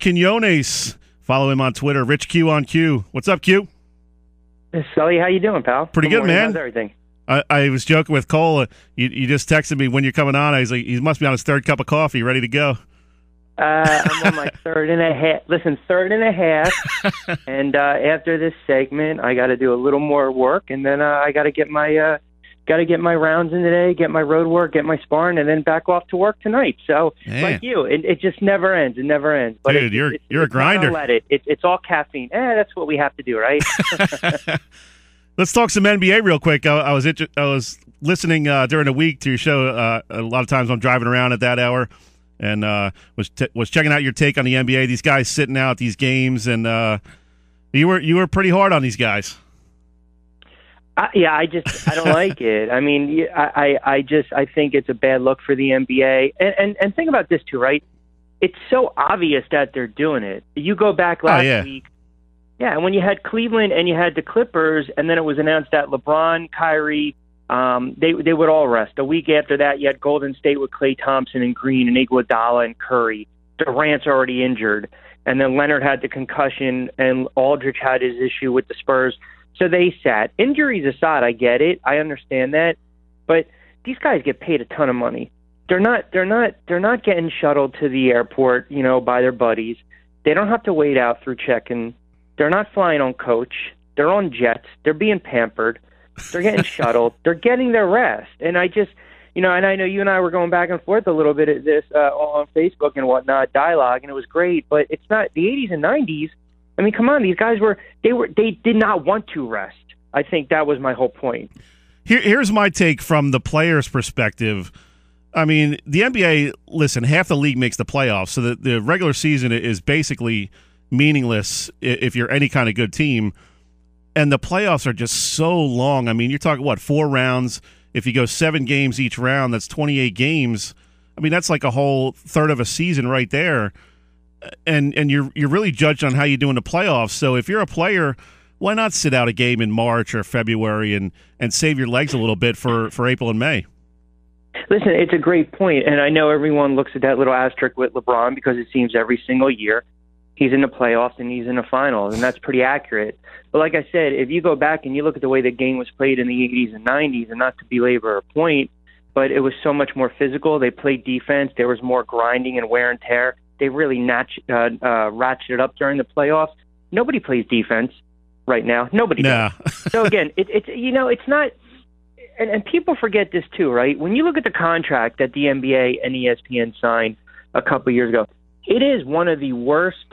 Quinones. Follow him on Twitter, Rich Q on Q. What's up, Q? Sully, how you doing, pal? Pretty good, man. How's everything? I was joking with Cole. You just texted me when you're coming on. I was like, he must be on his third cup of coffee, ready to go. I'm on my third and a half. Listen, third and a half. And after this segment, I got to do a little more work, and then I got to get my rounds in today, get my road work, get my sparring, and then back off to work tonight. So, like you, it just never ends. It never ends. But dude, you're a grinder. Let it. It's all caffeine. That's what we have to do, right? Let's talk some NBA real quick. I was listening during the week to your show. A lot of times I'm driving around at that hour, and was checking out your take on the NBA. These guys sitting out these games, and you were pretty hard on these guys. I don't like it. I mean, I think it's a bad look for the NBA. And think about this too, right? It's so obvious that they're doing it. You go back last week. Yeah, when you had Cleveland and you had the Clippers, and then it was announced that LeBron, Kyrie, they would all rest. A week after that, you had Golden State with Klay Thompson and Green and Iguodala and Curry. Durant's already injured. And then Leonard had the concussion, and Aldridge had his issue with the Spurs. So they sat. Injuries aside, I get it. I understand that. But these guys get paid a ton of money. They're not getting shuttled to the airport, by their buddies. They don't have to wait out through check-in. They're not flying on coach. They're on jets. They're being pampered. They're getting shuttled. They're getting their rest. And I just, and I know you and I were going back and forth a little bit at this on Facebook and whatnot, dialogue, and it was great. But it's not the 80s and 90s. I mean, come on, these guys they did not want to rest. I think that was my whole point. Here's my take from the player's perspective. I mean, the NBA, listen, half the league makes the playoffs, so the regular season is basically meaningless if you're any kind of good team. And the playoffs are just so long. I mean, you're talking, 4 rounds? If you go 7 games each round, that's 28 games. I mean, that's like a whole third of a season right there. And you're really judged on how you do in the playoffs. So if you're a player, why not sit out a game in March or February and save your legs a little bit for April and May? Listen, it's a great point, and I know everyone looks at that little asterisk with LeBron because it seems every single year he's in the playoffs and he's in the finals, and that's pretty accurate. But like I said, if you go back and you look at the way the game was played in the 80s and 90s, and not to belabor a point, but it was so much more physical. They played defense. There was more grinding and wear and tear. They really ratcheted up during the playoffs. Nobody plays defense right now. Nobody does. So again, it's not. And people forget this too, right? When you look at the contract that the NBA and ESPN signed a couple of years ago, it is one of the worst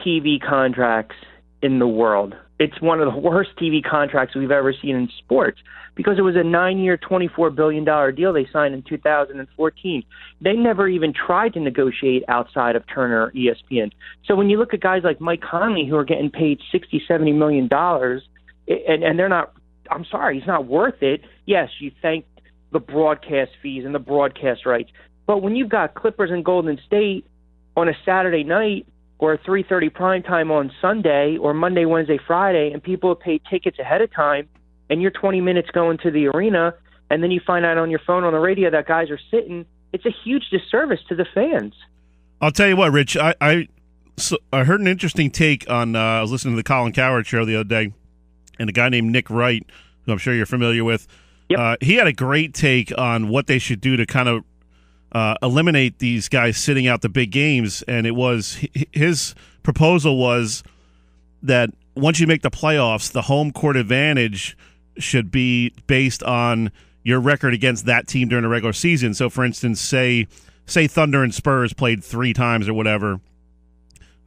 TV contracts in the world. It's one of the worst TV contracts we've ever seen in sports because it was a 9-year, $24 billion deal they signed in 2014. They never even tried to negotiate outside of Turner or ESPN. So when you look at guys like Mike Conley who are getting paid $60, $70 million, and they're not, I'm sorry, he's not worth it. Yes, you thank the broadcast fees and the broadcast rights. But when you've got Clippers and Golden State on a Saturday night or a 3:30 prime time on Sunday or Monday, Wednesday, Friday, and people have paid tickets ahead of time, and you're 20 minutes going to the arena, and then you find out on your phone on the radio that guys are sitting, it's a huge disservice to the fans. I'll tell you what, Rich, I heard an interesting take on, I was listening to the Colin Cowherd show the other day, and a guy named Nick Wright, who I'm sure you're familiar with, he had a great take on what they should do to kind of eliminate these guys sitting out the big games, and it was his proposal was that once you make the playoffs, the home court advantage should be based on your record against that team during the regular season. So, for instance, say Thunder and Spurs played 3 times or whatever.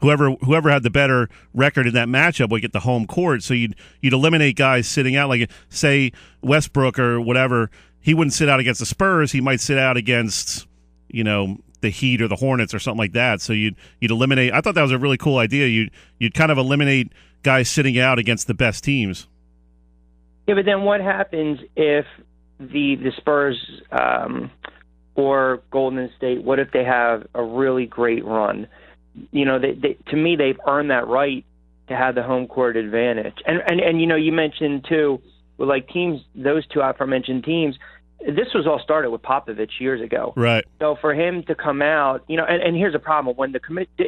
Whoever had the better record in that matchup would get the home court. So you'd eliminate guys sitting out, like say Westbrook or whatever. He wouldn't sit out against the Spurs. He might sit out against the Heat or the Hornets or something like that. So you'd eliminate. I thought that was a really cool idea. You'd kind of eliminate guys sitting out against the best teams. Yeah, but then what happens if the Spurs or Golden State? What if they have a really great run? To me, they've earned that right to have the home court advantage. And you mentioned too, with like teams, those two aforementioned teams, this was all started with Popovich years ago. Right. So for him to come out, and here's the problem. When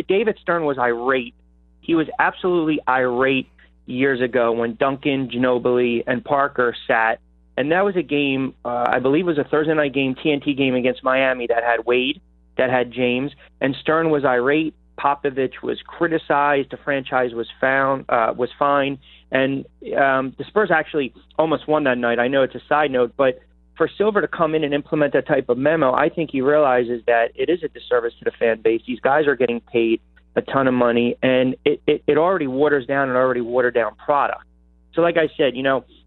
David Stern was irate, he was absolutely irate years ago when Duncan, Ginobili, and Parker sat. And that was a game, I believe it was a Thursday night game, TNT game against Miami that had Wade, that had James, and Stern was irate. Popovich was criticized. The franchise was fine. And the Spurs actually almost won that night. I know it's a side note, but for Silver to come in and implement that type of memo, I think he realizes that it is a disservice to the fan base. These guys are getting paid a ton of money, and it already waters down an already watered down product. So like I said,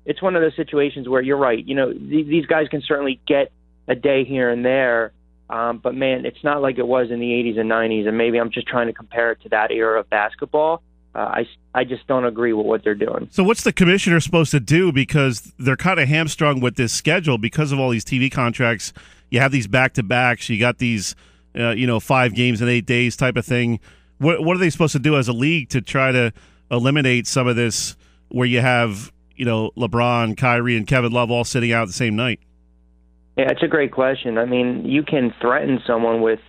it's one of those situations where you're right. These guys can certainly get a day here and there, but man, it's not like it was in the 80s and 90s, and maybe I'm just trying to compare it to that era of basketball. I just don't agree with what they're doing. So what's the commissioner supposed to do? Because they're kind of hamstrung with this schedule because of all these TV contracts. You have these back-to-backs. You got these, 5 games in 8 days type of thing. What are they supposed to do as a league to try to eliminate some of this where you have, LeBron, Kyrie, and Kevin Love all sitting out the same night? Yeah, it's a great question. I mean, you can threaten someone with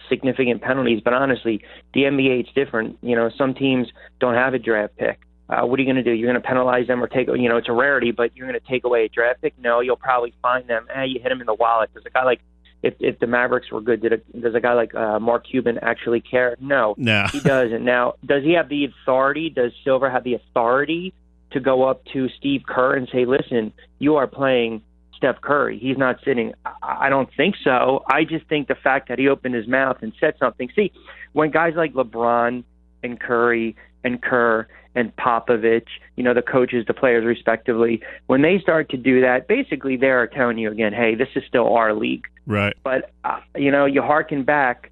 significant penalties, but honestly, the NBA it's different. Some teams don't have a draft pick. What are you going to do? You're going to penalize them or take? It's a rarity, but you're going to take away a draft pick? No, you'll probably fine them. You hit them in the wallet. There's a guy like if the Mavericks were good, does a guy like Mark Cuban actually care? No, he doesn't. Now, does he have the authority? Does Silver have the authority to go up to Steve Kerr and say, "Listen, you are playing Steph Curry. He's not sitting"? I don't think so. I just think the fact that he opened his mouth and said something. See, when guys like LeBron and Curry and Kerr and Popovich, the coaches, the players respectively, when they start to do that, basically they are telling you again, hey, this is still our league. Right. But, you hearken back,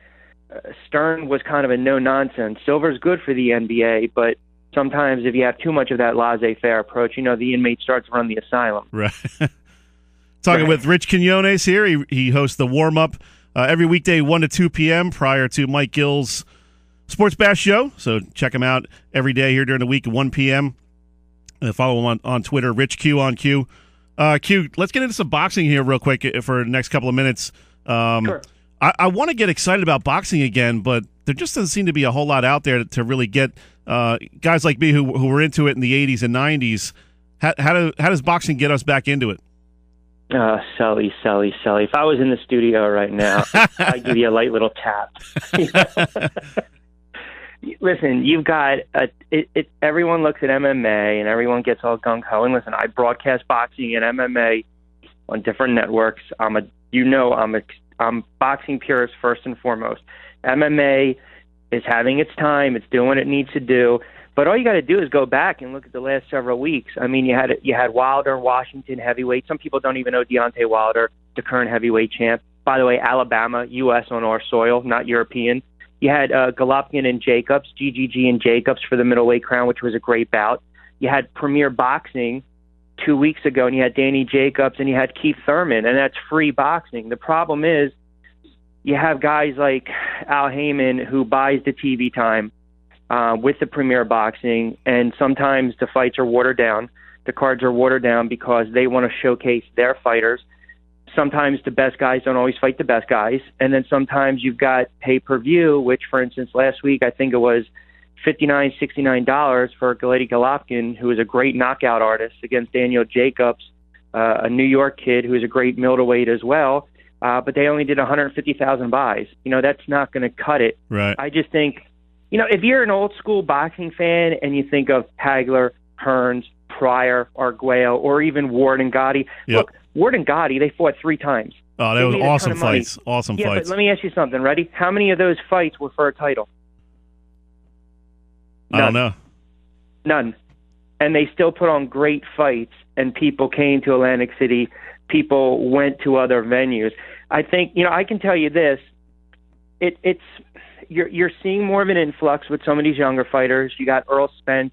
Stern was kind of a no-nonsense. Silver's good for the NBA, but sometimes if you have too much of that laissez-faire approach, the inmate starts to run the asylum. Right. Talking with Rich Quinones here. He hosts the Warmup every weekday 1 to 2 p.m. prior to Mike Gill's Sports Bash show. So check him out every day here during the week at 1 p.m. Follow him on Twitter, Rich Q on Q. Q, let's get into some boxing here real quick for the next couple of minutes. Sure. I want to get excited about boxing again, but there just doesn't seem to be a whole lot out there to really get guys like me who were into it in the 80s and 90s. How does boxing get us back into it? Sully. If I was in the studio right now, I'd give you a light little tap. Listen, you've got everyone looks at MMA and everyone gets all gung-ho. And listen, I broadcast boxing and MMA on different networks. I'm boxing purist first and foremost. MMA is having its time. It's doing what it needs to do. But all you got to do is go back and look at the last several weeks. I mean, you had Wilder, Washington heavyweight. Some people don't even know Deontay Wilder, the current heavyweight champ. By the way, Alabama, U.S. on our soil, not European. You had Golovkin and Jacobs, GGG and Jacobs for the middleweight crown, which was a great bout. You had Premier Boxing 2 weeks ago, and you had Danny Jacobs, and you had Keith Thurman, and that's free boxing. The problem is you have guys like Al Heyman who buys the TV time with the Premier Boxing, and sometimes the fights are watered down. The cards are watered down because they want to showcase their fighters. Sometimes the best guys don't always fight the best guys. And then sometimes you've got pay-per-view, which, for instance, last week I think it was $59, $69 for Gennady Golovkin, who is a great knockout artist, against Daniel Jacobs, a New York kid who is a great middleweight as well. But they only did 150,000 buys. That's not going to cut it. Right. I just think, if you're an old-school boxing fan and you think of Hagler, Hearns, Pryor, Arguello, or even Ward and Gotti, look, Ward and Gotti, they fought 3 times. Oh, that was awesome fights. Awesome fights. But let me ask you something. Ready? How many of those fights were for a title? None. I don't know. None. And they still put on great fights, and people came to Atlantic City. People went to other venues. I think, I can tell you this. You're seeing more of an influx with some of these younger fighters. You got Earl Spence.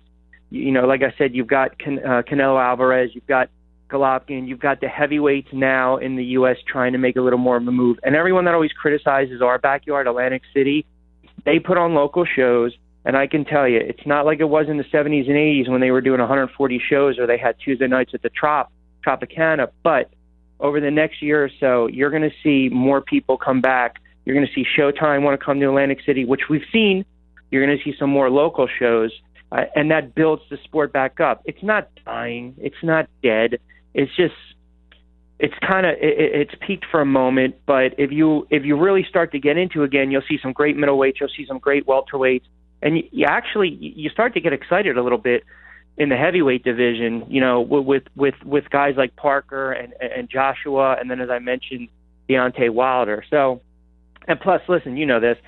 Like I said, you've got Canelo Alvarez. You've got Golovkin. You've got the heavyweights now in the U.S. trying to make a little more of a move. And everyone that always criticizes our backyard, Atlantic City, they put on local shows. And I can tell you, it's not like it was in the 70s and 80s when they were doing 140 shows or they had Tuesday nights at the Tropicana. But over the next year or so, you're going to see more people come back. You're going to see Showtime want to come to Atlantic City, which we've seen. You're going to see some more local shows, and that builds the sport back up. It's not dying. It's not dead. It's just, it's peaked for a moment. But if you really start to get into it again, you'll see some great middleweights. You'll see some great welterweights, and you start to get excited a little bit in the heavyweight division, with guys like Parker and Joshua, and then, as I mentioned, Deontay Wilder. So, and plus, listen, you know this,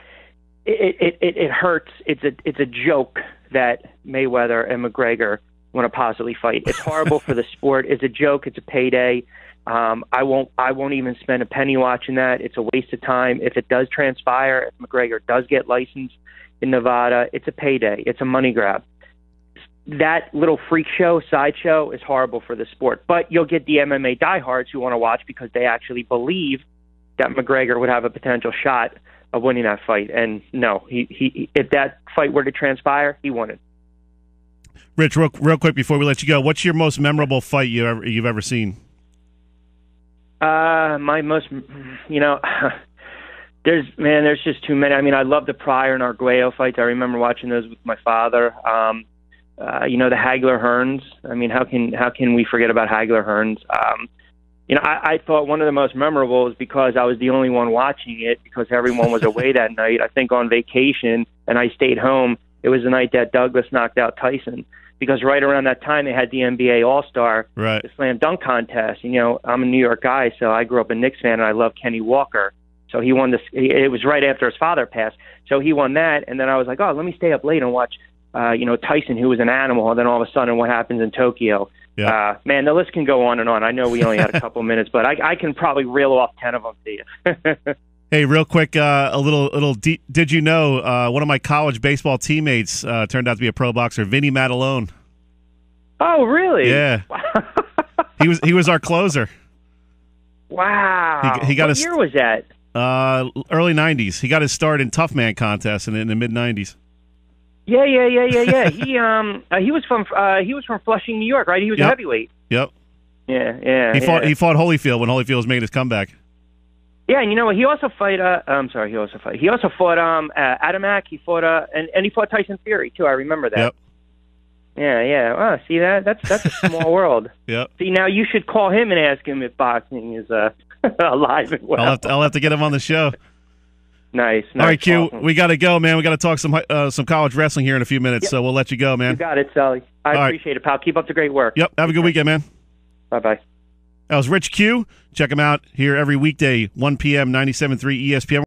it hurts. It's a joke that Mayweather and McGregor want to possibly fight. It's horrible for the sport. It's a joke. It's a payday. I won't even spend a penny watching that. It's a waste of time. If it does transpire, if McGregor does get licensed in Nevada, it's a payday. It's a money grab. That little freak show, sideshow, is horrible for the sport. But you'll get the MMA diehards who want to watch because they actually believe that McGregor would have a potential shot of winning that fight. And no, he if that fight were to transpire, he won it. Rich, real quick before we let you go, what's your most memorable fight you've ever seen? My most, there's just too many. I mean, I love the Pryor and Arguello fights. I remember watching those with my father. The Hagler-Hearns. I mean, how can we forget about Hagler-Hearns? I thought one of the most memorable is because I was the only one watching it because everyone was away that night. I think on vacation, and I stayed home. It was the night that Douglas knocked out Tyson, because right around that time they had the NBA All-Star, right, the slam dunk contest. I'm a New York guy, so I grew up a Knicks fan, and I love Kenny Walker. So he won this. It was right after his father passed, so he won that. And then I was like, oh, let me stay up late and watch Tyson, who was an animal, and then all of a sudden what happens in Tokyo. Yeah. Man, the list can go on and on. I know we only had a couple minutes, but I can probably reel off 10 of them to you. Hey, real quick, did you know one of my college baseball teammates turned out to be a pro boxer, Vinny Matalone? Oh, really? Yeah. He was our closer. Wow. He got what year was that? Early 90s. He got his start in tough man contests in the mid 90s. Yeah. He was from Flushing, New York, right? He was a heavyweight. Yep. Yeah. He fought Holyfield when Holyfield was making his comeback. Yeah, and you know what? He also fought. He also fought Adamak. He fought and he fought Tyson Fury too. I remember that. Yep. Yeah. Oh, see that? That's a small world. Yep. See, now you should call him and ask him if boxing is alive and well. I'll have to get him on the show. Nice. All right, Q, awesome. We got to go, man. We got to talk some college wrestling here in a few minutes, so we'll let you go, man. You got it, Sally. I appreciate it, pal. Keep up the great work. Yep. Have a good weekend, man. Bye-bye. That was Rich Q. Check him out here every weekday, 1 p.m., 97.3 ESPN.